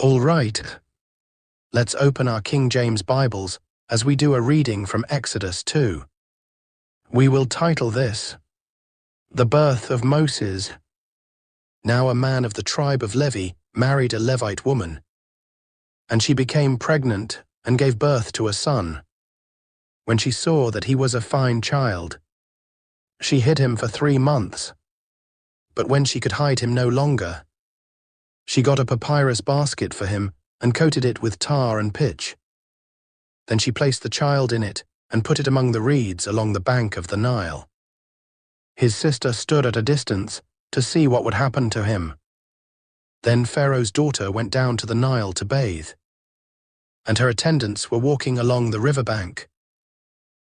All right, let's open our King James Bibles as we do a reading from Exodus 2. We will title this, The Birth of Moses. Now a man of the tribe of Levi married a Levite woman, and she became pregnant and gave birth to a son. When she saw that he was a fine child, she hid him for 3 months. But when she could hide him no longer, she got a papyrus basket for him and coated it with tar and pitch. Then she placed the child in it and put it among the reeds along the bank of the Nile. His sister stood at a distance to see what would happen to him. Then Pharaoh's daughter went down to the Nile to bathe, and her attendants were walking along the riverbank.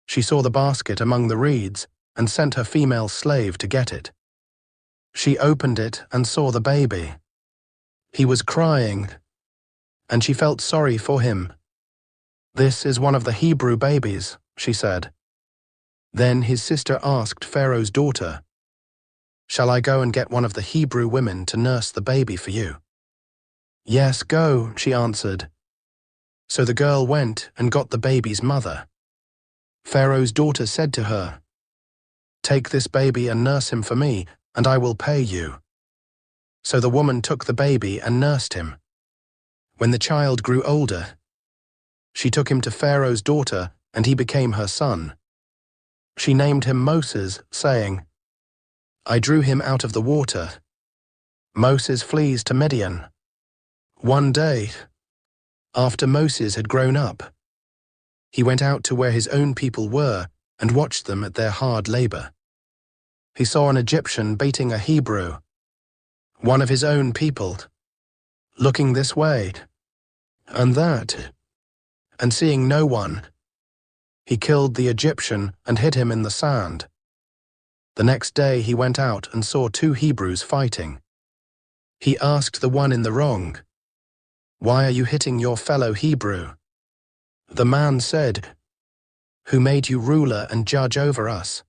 She saw the basket among the reeds and sent her female slave to get it. She opened it and saw the baby. He was crying, and she felt sorry for him. "This is one of the Hebrew babies," she said. Then his sister asked Pharaoh's daughter, "Shall I go and get one of the Hebrew women to nurse the baby for you?" "Yes, go," she answered. So the girl went and got the baby's mother. Pharaoh's daughter said to her, "Take this baby and nurse him for me, and I will pay you." So the woman took the baby and nursed him. When the child grew older, she took him to Pharaoh's daughter, and he became her son. She named him Moses, saying, "I drew him out of the water." Moses flees to Midian. One day, after Moses had grown up, he went out to where his own people were and watched them at their hard labor. He saw an Egyptian beating a Hebrew, one of his own people, looking this way and that, and seeing no one, he killed the Egyptian and hid him in the sand. The next day he went out and saw 2 Hebrews fighting. He asked the one in the wrong, "Why are you hitting your fellow Hebrew?" The man said, "Who made you ruler and judge over us?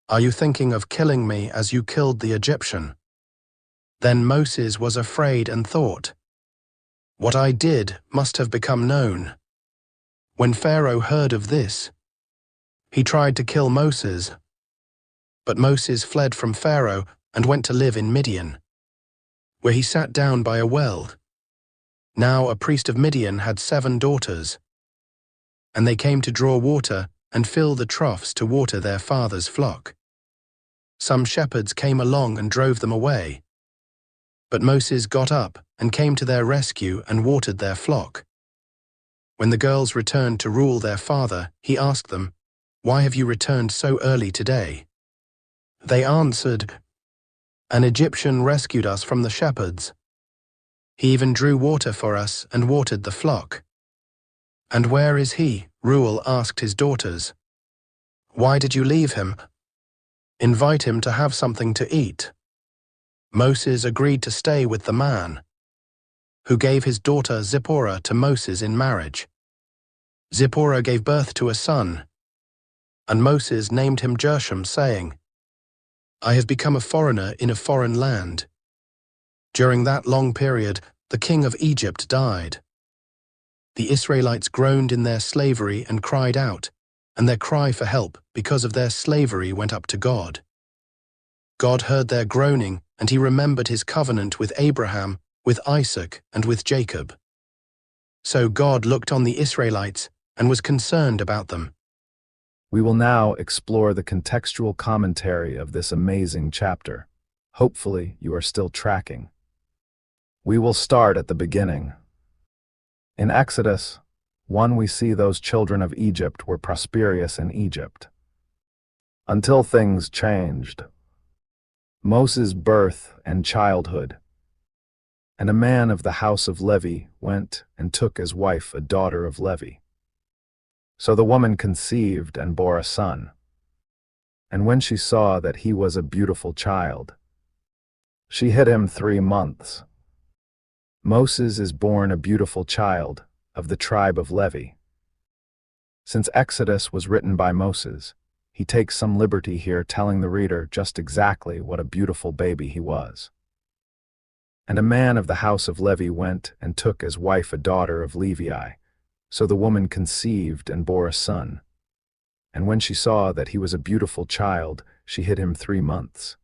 Are you thinking of killing me as you killed the Egyptian?" Then Moses was afraid and thought, "What I did must have become known." When Pharaoh heard of this, he tried to kill Moses. But Moses fled from Pharaoh and went to live in Midian, where he sat down by a well. Now a priest of Midian had 7 daughters, and they came to draw water and fill the troughs to water their father's flock. Some shepherds came along and drove them away. But Moses got up and came to their rescue and watered their flock. When the girls returned to rule their father, he asked them, "Why have you returned so early today?" They answered, "An Egyptian rescued us from the shepherds. He even drew water for us and watered the flock." "And where is he?" Reuel asked his daughters. "Why did you leave him? Invite him to have something to eat." Moses agreed to stay with the man, who gave his daughter Zipporah to Moses in marriage. Zipporah gave birth to a son, and Moses named him Gershom, saying, "I have become a foreigner in a foreign land." During that long period, the king of Egypt died. The Israelites groaned in their slavery and cried out, and their cry for help because of their slavery went up to God. God heard their groaning, and he remembered his covenant with Abraham, with Isaac, and with Jacob. So God looked on the Israelites and was concerned about them. We will now explore the contextual commentary of this amazing chapter. Hopefully, you are still tracking. We will start at the beginning. In Exodus 1, we see those children of Egypt were prosperous in Egypt, until things changed. Moses' birth and childhood. And a man of the house of Levi went and took as wife a daughter of Levi. So the woman conceived and bore a son. And when she saw that he was a beautiful child, she hid him 3 months. Moses is born a beautiful child of the tribe of Levi. Since Exodus was written by Moses, he takes some liberty here telling the reader just exactly what a beautiful baby he was. And a man of the house of Levi went and took as wife a daughter of Levi. So the woman conceived and bore a son. And when she saw that he was a beautiful child, she hid him 3 months.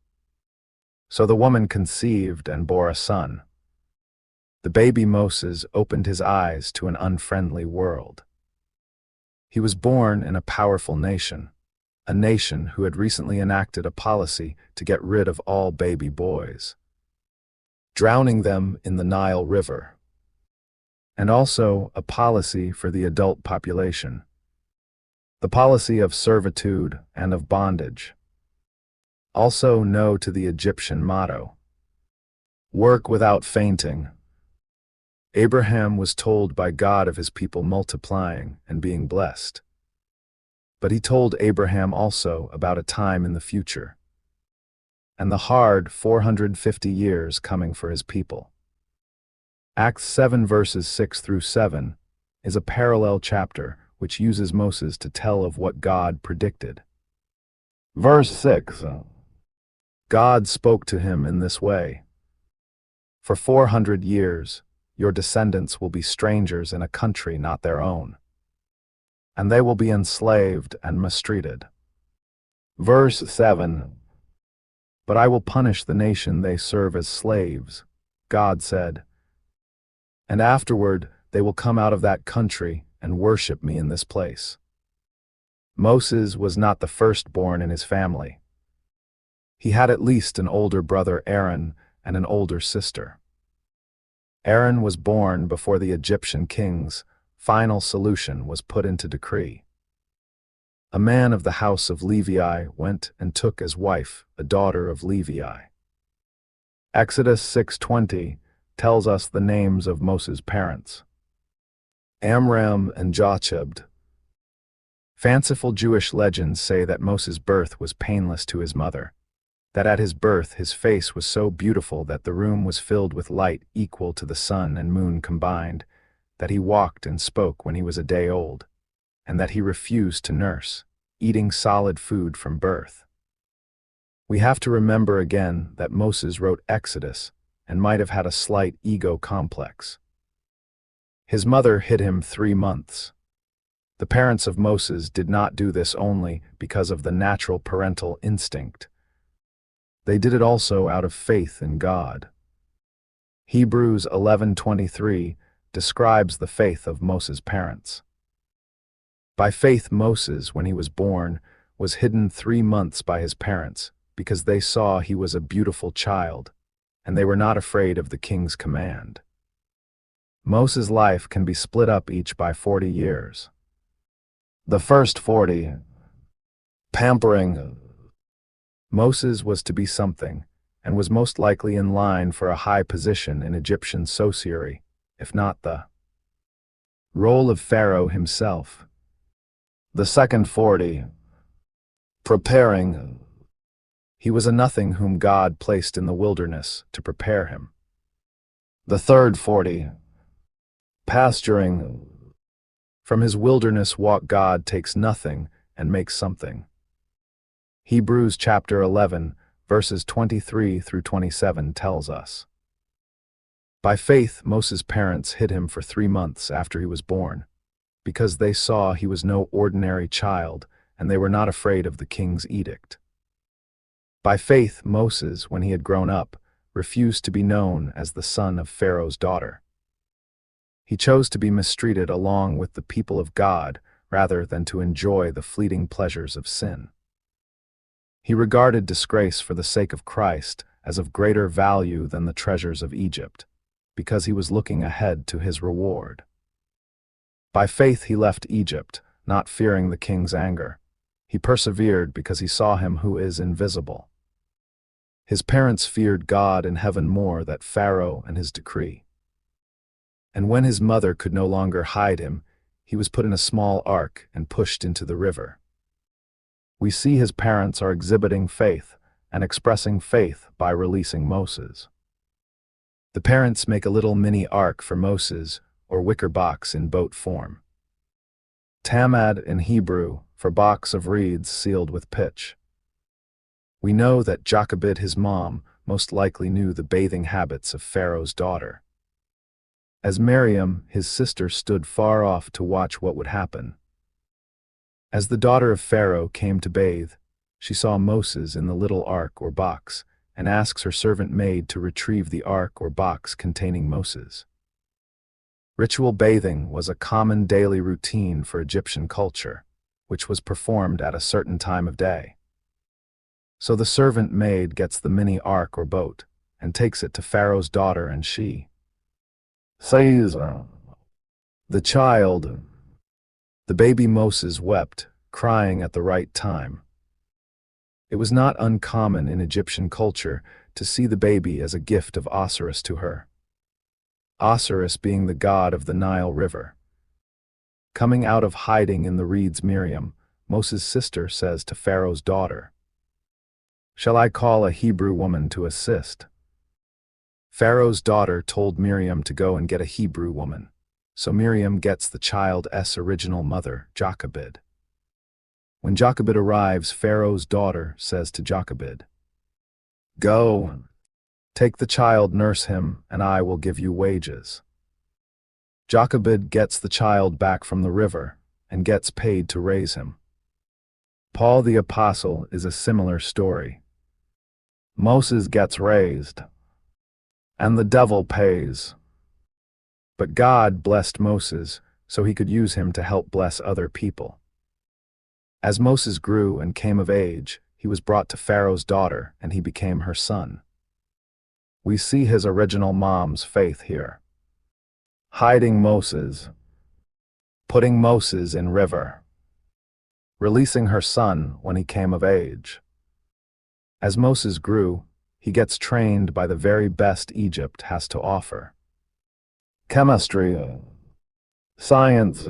So the woman conceived and bore a son. The baby Moses opened his eyes to an unfriendly world. He was born in a powerful nation, a nation who had recently enacted a policy to get rid of all baby boys, drowning them in the Nile River, and also a policy for the adult population, the policy of servitude and of bondage. Also no to the Egyptian motto, work without fainting. Abraham was told by God of his people multiplying and being blessed. But he told Abraham also about a time in the future, and the hard 450 years coming for his people. Acts 7 verses 6 through 7 is a parallel chapter which uses Moses to tell of what God predicted. Verse 6. God spoke to him in this way. For 400 years, your descendants will be strangers in a country not their own, and they will be enslaved and mistreated. Verse 7. But I will punish the nation they serve as slaves, God said, and afterward they will come out of that country and worship me in this place. Moses was not the firstborn in his family. He had at least an older brother Aaron and an older sister. Aaron was born before the Egyptian king's final solution was put into decree. A man of the house of Levi went and took as wife a daughter of Levi. Exodus 6:20 tells us the names of Moses' parents: Amram and Jochebed. Fanciful Jewish legends say that Moses' birth was painless to his mother, that at his birth his face was so beautiful that the room was filled with light equal to the sun and moon combined, that he walked and spoke when he was a day old, and that he refused to nurse, eating solid food from birth. We have to remember again that Moses wrote Exodus and might have had a slight ego complex. His mother hid him 3 months. The parents of Moses did not do this only because of the natural parental instinct. They did it also out of faith in God. Hebrews 11:23 describes the faith of Moses' parents. By faith Moses, when he was born, was hidden 3 months by his parents because they saw he was a beautiful child, and they were not afraid of the king's command. Moses' life can be split up each by 40 years. The first 40, pampering. Moses was to be something, and was most likely in line for a high position in Egyptian society, if not the role of Pharaoh himself. The second 40, preparing. He was a nothing whom God placed in the wilderness to prepare him. The third 40, pasturing. From his wilderness walk God takes nothing and makes something. Hebrews chapter 11, verses 23 through 27 tells us. By faith, Moses' parents hid him for 3 months after he was born, because they saw he was no ordinary child, and they were not afraid of the king's edict. By faith, Moses, when he had grown up, refused to be known as the son of Pharaoh's daughter. He chose to be mistreated along with the people of God rather than to enjoy the fleeting pleasures of sin. He regarded disgrace for the sake of Christ as of greater value than the treasures of Egypt, because he was looking ahead to his reward. By faith he left Egypt, not fearing the king's anger. He persevered because he saw him who is invisible. His parents feared God in heaven more than Pharaoh and his decree. And when his mother could no longer hide him, he was put in a small ark and pushed into the river. We see his parents are exhibiting faith and expressing faith by releasing Moses. The parents make a little mini ark for Moses, or wicker box in boat form. Tamad in Hebrew for box of reeds sealed with pitch. We know that Jochebed, his mom, most likely knew the bathing habits of Pharaoh's daughter. As Miriam, his sister, stood far off to watch what would happen. As the daughter of Pharaoh came to bathe, she saw Moses in the little ark or box, and asks her servant maid to retrieve the ark or box containing Moses. Ritual bathing was a common daily routine for Egyptian culture, which was performed at a certain time of day. So the servant maid gets the mini ark or boat, and takes it to Pharaoh's daughter, and she says, the child, the baby Moses wept, crying at the right time. It was not uncommon in Egyptian culture to see the baby as a gift of Osiris to her. Osiris being the god of the Nile River. Coming out of hiding in the reeds, Miriam, Moses' sister, says to Pharaoh's daughter, "Shall I call a Hebrew woman to assist?" Pharaoh's daughter told Miriam to go and get a Hebrew woman, so Miriam gets the child's original mother, Jochebed. When Jochebed arrives, Pharaoh's daughter says to Jochebed, "Go, take the child, nurse him, and I will give you wages." Jochebed gets the child back from the river and gets paid to raise him. Paul the Apostle is a similar story. Moses gets raised, and the devil pays. But God blessed Moses so he could use him to help bless other people. As Moses grew and came of age, he was brought to Pharaoh's daughter and he became her son. We see his original mom's faith here. Hiding Moses, putting Moses in river, releasing her son when he came of age. As Moses grew, he gets trained by the very best Egypt has to offer. Chemistry, science,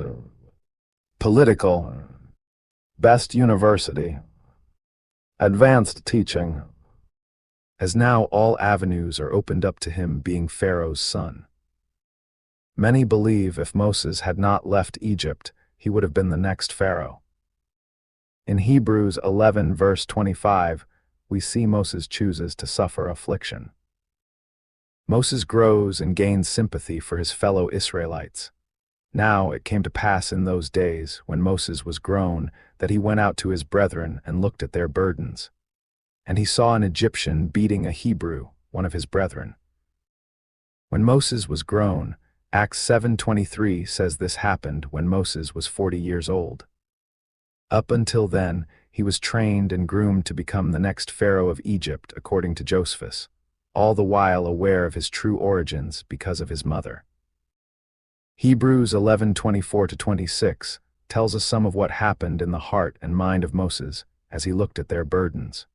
political, best university, advanced teaching, as now all avenues are opened up to him being Pharaoh's son. Many believe if Moses had not left Egypt, he would have been the next Pharaoh. In Hebrews 11 verse 25, we see Moses chooses to suffer affliction. Moses grows and gains sympathy for his fellow Israelites. Now it came to pass in those days, when Moses was grown, that he went out to his brethren and looked at their burdens. And he saw an Egyptian beating a Hebrew, one of his brethren. When Moses was grown, Acts 7:23 says this happened when Moses was 40 years old. Up until then, he was trained and groomed to become the next Pharaoh of Egypt according to Josephus, all the while aware of his true origins because of his mother. Hebrews 11:24-26 tells us some of what happened in the heart and mind of Moses as he looked at their burdens.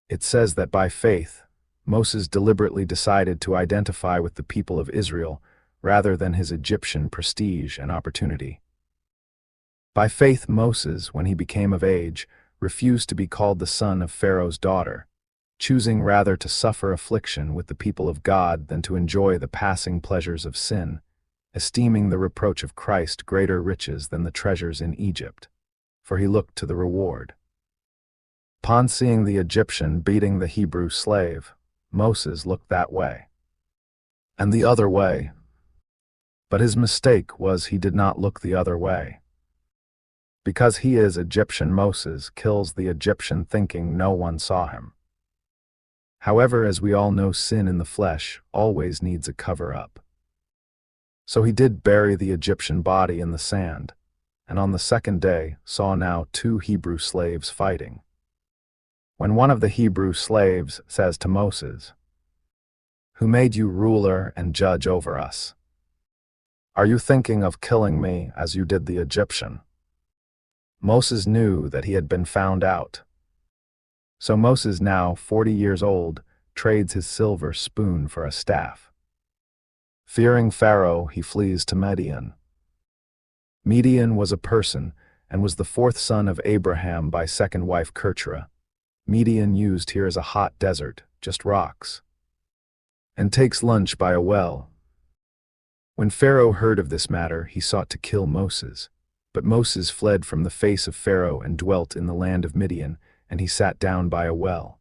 It says that by faith, Moses deliberately decided to identify with the people of Israel rather than his Egyptian prestige and opportunity. By faith, Moses, when he became of age, refused to be called the son of Pharaoh's daughter, choosing rather to suffer affliction with the people of God than to enjoy the passing pleasures of sin, esteeming the reproach of Christ greater riches than the treasures in Egypt, for he looked to the reward. Upon seeing the Egyptian beating the Hebrew slave, Moses looked that way, and the other way. But his mistake was he did not look the other way. Because he is Egyptian, Moses kills the Egyptian thinking no one saw him. However, as we all know, sin in the flesh always needs a cover-up. So he did bury the Egyptian body in the sand, and on the second day saw now 2 Hebrew slaves fighting. When one of the Hebrew slaves says to Moses, "Who made you ruler and judge over us? Are you thinking of killing me as you did the Egyptian?" Moses knew that he had been found out. So Moses, now 40 years old, trades his silver spoon for a staff. Fearing Pharaoh, he flees to Midian. Midian was a person and was the 4th son of Abraham by second wife Keturah. Midian used here as a hot desert, just rocks. And takes lunch by a well. When Pharaoh heard of this matter, he sought to kill Moses. But Moses fled from the face of Pharaoh and dwelt in the land of Midian, and he sat down by a well.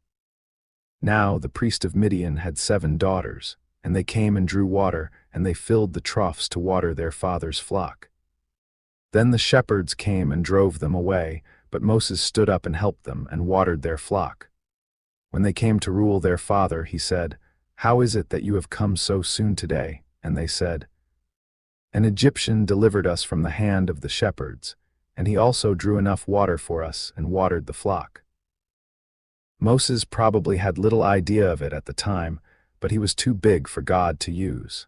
Now the priest of Midian had 7 daughters, and they came and drew water, and they filled the troughs to water their father's flock. Then the shepherds came and drove them away, but Moses stood up and helped them and watered their flock. When they came to rule their father, he said, "How is it that you have come so soon today?" And they said, "An Egyptian delivered us from the hand of the shepherds, and he also drew enough water for us and watered the flock." Moses probably had little idea of it at the time, but he was too big for God to use.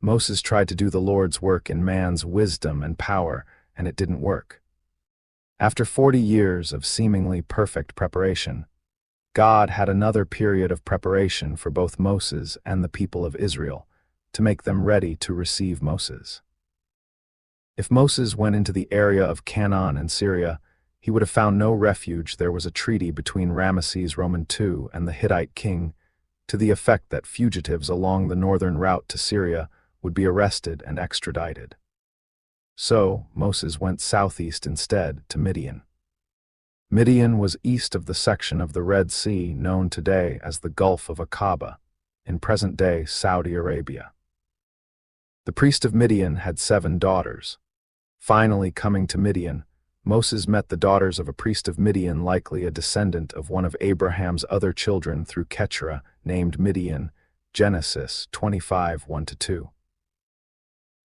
Moses tried to do the Lord's work in man's wisdom and power, and it didn't work. After 40 years of seemingly perfect preparation, God had another period of preparation for both Moses and the people of Israel, to make them ready to receive Moses. If Moses went into the area of Canaan and Syria, he would have found no refuge. There was a treaty between Ramesses II and the Hittite king, to the effect that fugitives along the northern route to Syria would be arrested and extradited. So Moses went southeast instead, to Midian. Midian was east of the section of the Red Sea known today as the Gulf of Aqaba, in present-day Saudi Arabia. The priest of Midian had 7 daughters. Finally coming to Midian, Moses met the daughters of a priest of Midian, likely a descendant of one of Abraham's other children through Keturah, named Midian, Genesis 25, 1-2.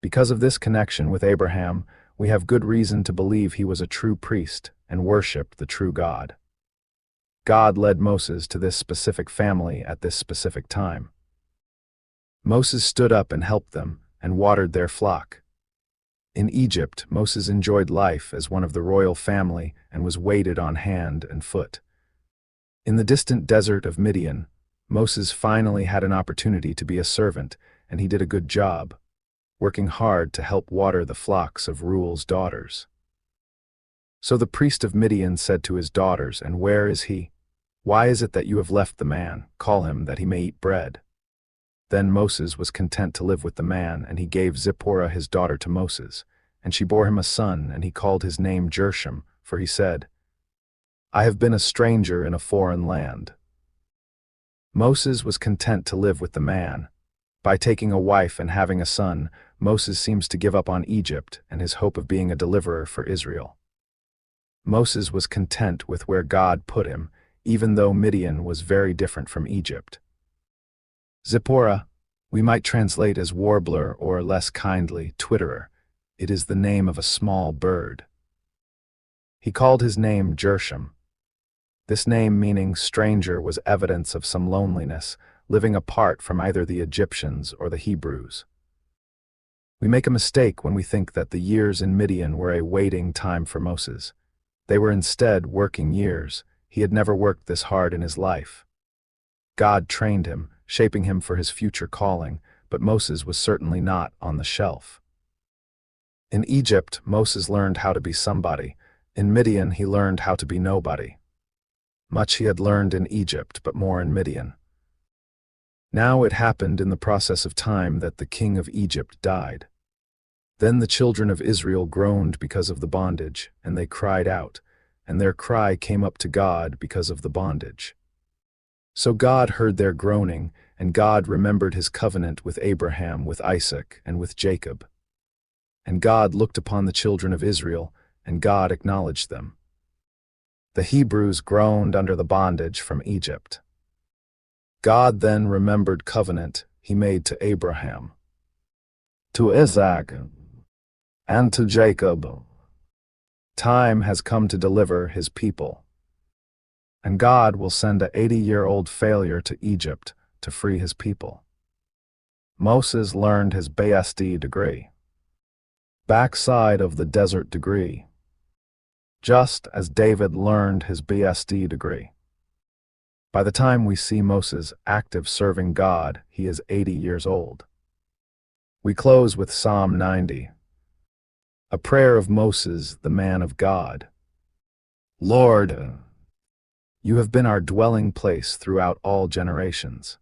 Because of this connection with Abraham, we have good reason to believe he was a true priest and worshipped the true God. God led Moses to this specific family at this specific time. Moses stood up and helped them and watered their flock. In Egypt, Moses enjoyed life as one of the royal family and was waited on hand and foot. In the distant desert of Midian, Moses finally had an opportunity to be a servant, and he did a good job, working hard to help water the flocks of Reuel's daughters. So the priest of Midian said to his daughters, "And where is he? Why is it that you have left the man? Call him, that he may eat bread." Then Moses was content to live with the man, and he gave Zipporah his daughter to Moses, and she bore him a son, and he called his name Gershom, for he said, "I have been a stranger in a foreign land." Moses was content to live with the man. By taking a wife and having a son, Moses seems to give up on Egypt and his hope of being a deliverer for Israel. Moses was content with where God put him, even though Midian was very different from Egypt. Zipporah, we might translate as warbler or, less kindly, twitterer. It is the name of a small bird. He called his name Gershom. This name, meaning stranger, was evidence of some loneliness, living apart from either the Egyptians or the Hebrews. We make a mistake when we think that the years in Midian were a waiting time for Moses. They were instead working years. He had never worked this hard in his life. God trained him, shaping him for his future calling, but Moses was certainly not on the shelf. In Egypt, Moses learned how to be somebody. In Midian, he learned how to be nobody. Much he had learned in Egypt, but more in Midian. Now it happened in the process of time that the king of Egypt died. Then the children of Israel groaned because of the bondage, and they cried out, and their cry came up to God because of the bondage. So God heard their groaning, and God remembered his covenant with Abraham, with Isaac, and with Jacob. And God looked upon the children of Israel, and God acknowledged them. The Hebrews groaned under the bondage from Egypt. God then remembered covenant he made to Abraham, to Isaac, and to Jacob. Time has come to deliver his people. And God will send a 80-year-old failure to Egypt to free his people. Moses learned his BSD degree, backside of the desert degree, just as David learned his BSD degree. By the time we see Moses active serving God, he is 80 years old. We close with Psalm 90, a prayer of Moses, the man of God. Lord, you have been our dwelling place throughout all generations.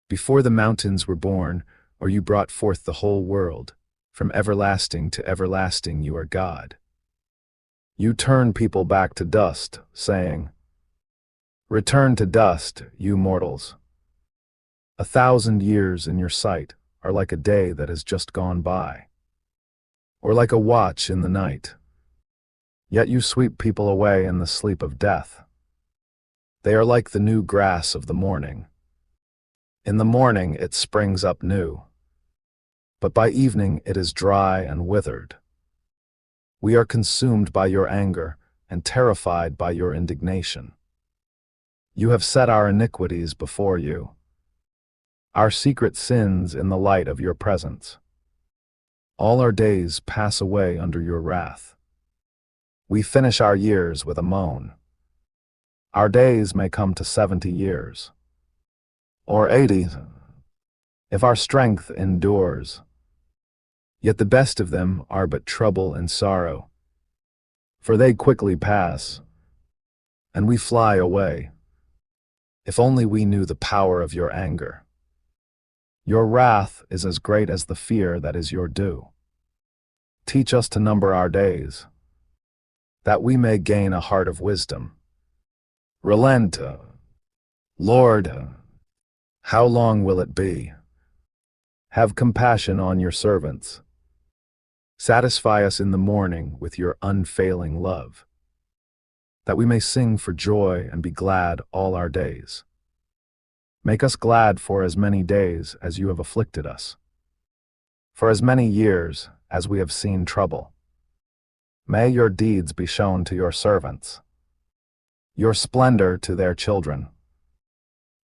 Before the mountains were born, or you brought forth the whole world, from everlasting to everlasting you are God. You turn people back to dust, saying, Return to dust, you mortals. 1,000 years in your sight are like a day that has just gone by, or like a watch in the night. Yet you sweep people away in the sleep of death. They are like the new grass of the morning. In the morning it springs up new, but by evening it is dry and withered. We are consumed by your anger and terrified by your indignation. You have set our iniquities before you, our secret sins in the light of your presence. All our days pass away under your wrath. We finish our years with a moan. Our days may come to 70 years, or 80, if our strength endures. Yet the best of them are but trouble and sorrow, for they quickly pass, and we fly away. If only we knew the power of your anger. Your wrath is as great as the fear that is your due. Teach us to number our days, that we may gain a heart of wisdom. Relent, Lord, how long will it be? Have compassion on your servants. Satisfy us in the morning with your unfailing love, that we may sing for joy and be glad all our days. Make us glad for as many days as you have afflicted us, for as many years as we have seen trouble. May your deeds be shown to your servants, your splendor to their children.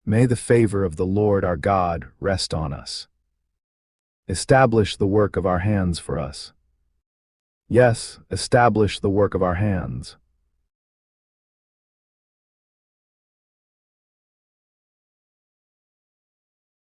May the favor of the Lord our God rest on us. Establish the work of our hands for us. Yes, establish the work of our hands.